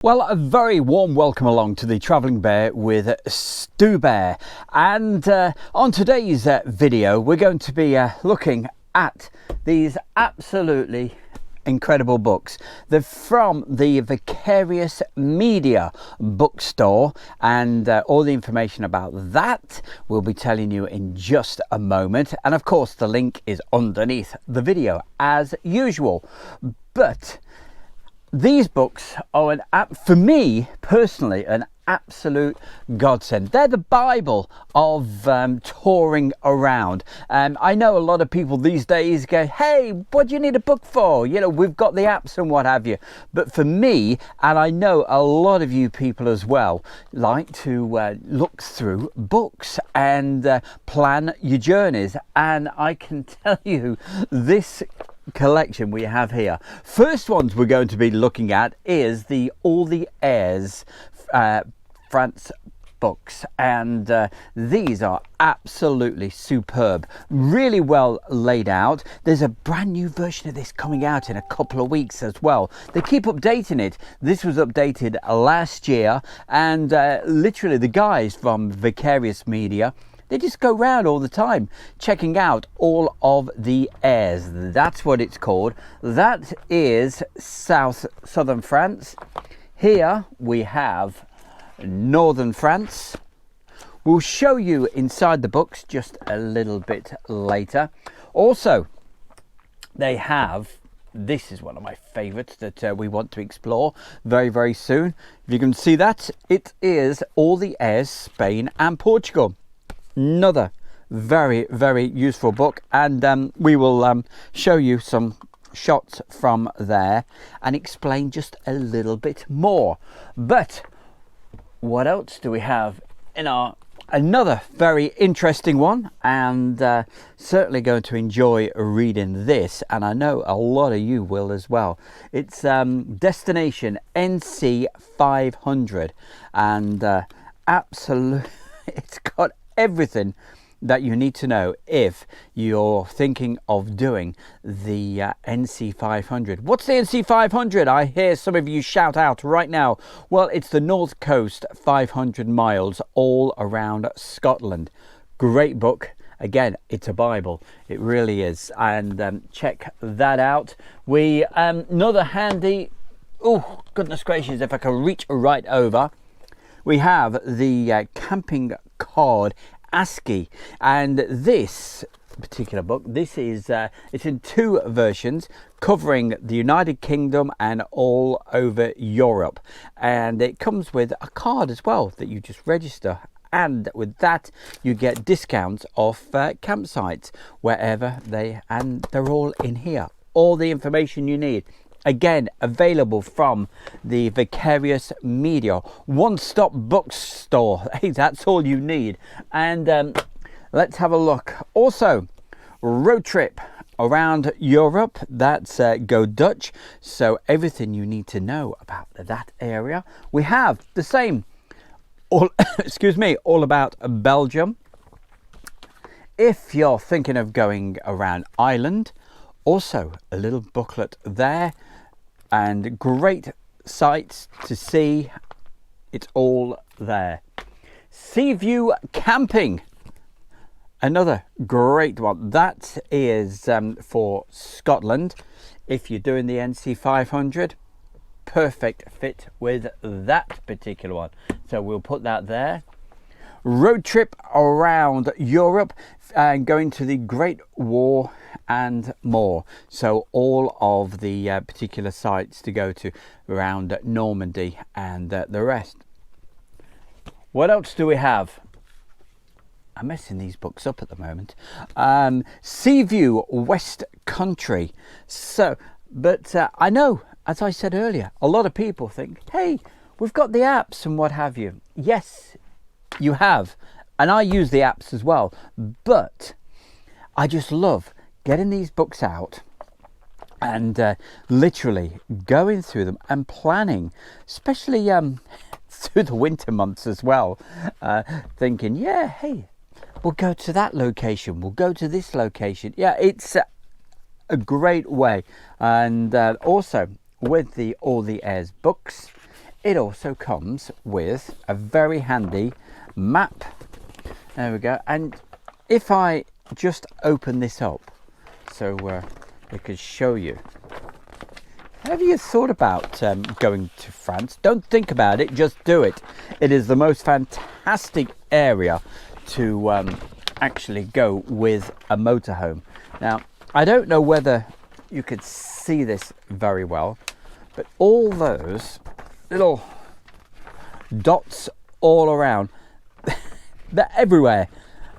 Well, a very warm welcome along to the Travelling Bear with Stu Bear, and on today's video we're going to be looking at these absolutely incredible books. They're from the Vicarious Media bookstore, and all the information about that we'll be telling you in just a moment, and of course the link is underneath the video as usual. But these books are, for me personally, an absolute godsend. They're the Bible of touring around. I know a lot of people these days go, hey, what do you need a book for? You know, we've got the apps and what have you. But for me, and I know a lot of you people as well, like to look through books and plan your journeys. And I can tell you, this collection we have here, first ones we're going to be looking at is the All the Heirs France books, and these are absolutely superb, really well laid out. There's a brand new version of this coming out in a couple of weeks as well. They keep updating it. This was updated last year, and literally the guys from Vicarious Media, they just go round all the time checking out all of the heirs. That's what it's called. That is southern France. Here we have northern France. We'll show you inside the books just a little bit later. Also, they have, this is one of my favorites that we want to explore very, very soon. If you can see that, it is All the Heirs, Spain and Portugal. Another very, very useful book, and we will show you some shots from there and explain just a little bit more. But what else do we have in our another very interesting one, and certainly going to enjoy reading this, and I know a lot of you will as well. It's Destination NC 500, and absolutely it's got everything that you need to know if you're thinking of doing the NC 500. What's the NC 500? I hear some of you shout out right now. Well, it's the North Coast 500 miles all around Scotland. Great book. Again, it's a Bible. It really is. And check that out. We another handy, oh goodness gracious, if I can reach right over, we have the camping card ASCII, and this particular book, this is it's in two versions covering the United Kingdom and all over Europe, and it comes with a card as well that you just register, and with that you get discounts off campsites wherever and they're all in here, all the information you need. Again, available from the Vicarious Media one-stop bookstore. Hey, that's all you need. And let's have a look. Also, road trip around Europe. That's Go Dutch. So everything you need to know about that area. We have the same, all about Belgium. If you're thinking of going around Ireland, also a little booklet there, and great sights to see. It's all there. Sea View Camping, another great one. That is for Scotland. If you're doing the NC 500, perfect fit with that particular one. So we'll put that there. Road trip around Europe and going to the Great War and more. So all of the particular sites to go to around Normandy and the rest. What else do we have? I'm messing these books up at the moment. Sea View West Country. So, but I know, as I said earlier, a lot of people think, hey, we've got the apps and what have you. Yes, you have, and I use the apps as well, but I just love getting these books out and literally going through them and planning, especially through the winter months as well, thinking, yeah, hey, we'll go to that location, we'll go to this location. Yeah, it's a great way. And also with the All the Heirs books, it also comes with a very handy map. There we go. And if I just open this up so we could show you. Have you thought about going to France? Don't think about it, just do it. It is the most fantastic area to actually go with a motorhome. Now, I don't know whether you could see this very well, but all those little dots all around, they're everywhere.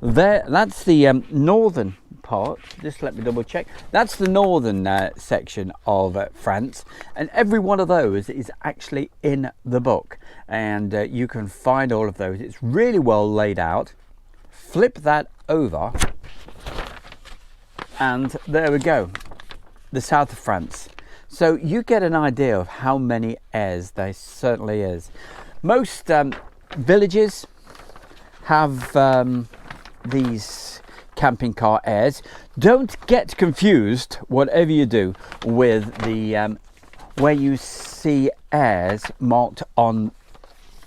That's the northern part. Just let me double check. That's the northern section of France, and every one of those is actually in the book, and you can find all of those. It's really well laid out. Flip that over and there we go, the south of France. So you get an idea of how many airs there certainly is. Most villages have these camping car airs. Don't get confused, whatever you do, with the where you see airs marked on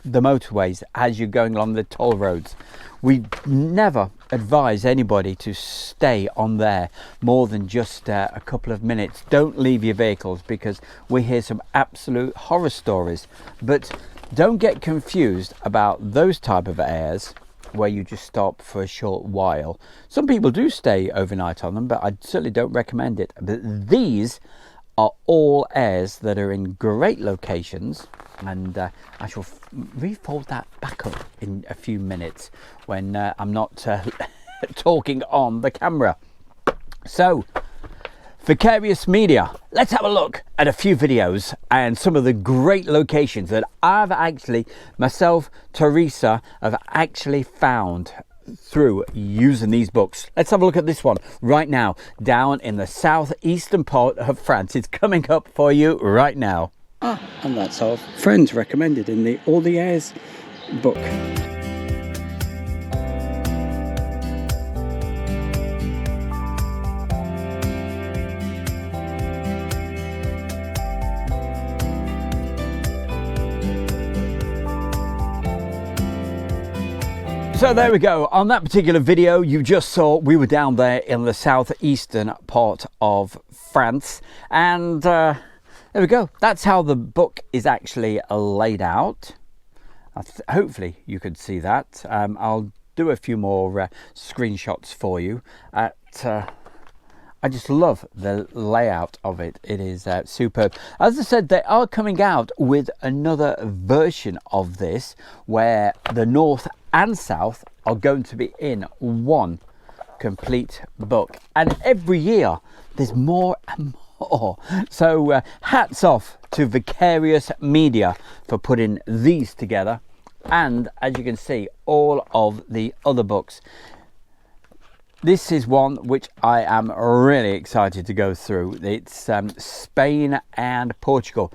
the motorways as you're going along the toll roads. We never advise anybody to stay on there more than just a couple of minutes. Don't leave your vehicles, because we hear some absolute horror stories. But don't get confused about those type of airs where you just stop for a short while. Some people do stay overnight on them, but I certainly don't recommend it. But these are all airs that are in great locations, and I shall refold that back up in a few minutes when I'm not talking on the camera. So, Vicarious Media, let's have a look at a few videos and some of the great locations that I've actually, myself, Teresa, have actually found through using these books. Let's have a look at this one right now, down in the southeastern part of France. It's coming up for you right now. And that's our friends recommended in the All the Airs book. So there we go. On that particular video you just saw, we were down there in the southeastern part of France, and there we go. That's how the book is actually laid out. Hopefully you could see that. I'll do a few more screenshots for you. I just love the layout of it. It is superb. As I said, they are coming out with another version of this where the north and south are going to be in one complete book, and every year there's more and more. So hats off to Vicarious Media for putting these together, and as you can see, all of the other books. This is one which I am really excited to go through. It's Spain and Portugal.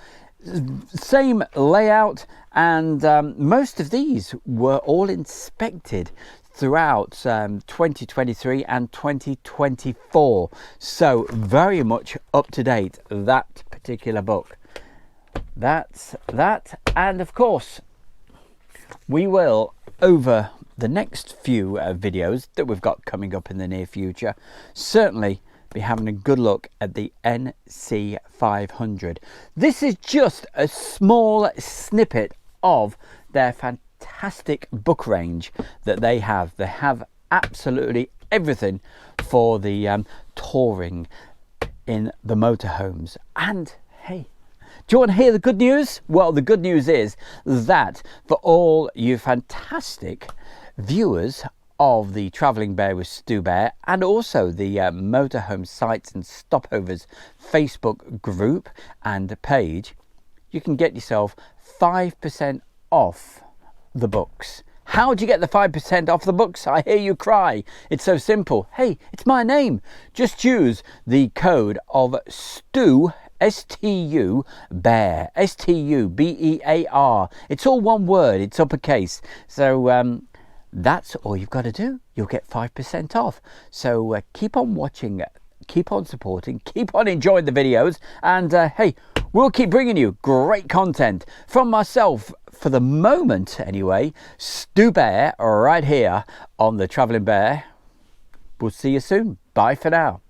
Same layout, and most of these were all inspected throughout 2023 and 2024. So very much up to date, that particular book. That's that. And of course, we will, over the next few videos that we've got coming up in the near future, certainly be having a good look at the NC 500. This is just a small snippet of their fantastic book range that they have. They have absolutely everything for the touring in the motorhomes. And hey, do you want to hear the good news? Well, the good news is that for all you fantastic viewers of the Travelling Bear with Stu Bear, and also the Motorhome Sites and Stopovers Facebook group and page, you can get yourself 5% off the books. How do you get the 5% off the books? I hear you cry. It's so simple. Hey, it's my name. Just use the code of Stu, S-T-U, Bear, S-T-U-B-E-A-R. It's all one word. It's uppercase. So that's all you've got to do. You'll get 5% off. So keep on watching, keep on supporting, keep on enjoying the videos, and hey, we'll keep bringing you great content from myself, for the moment anyway, Stu Bear, right here on the Travelling Bear. We'll see you soon. Bye for now.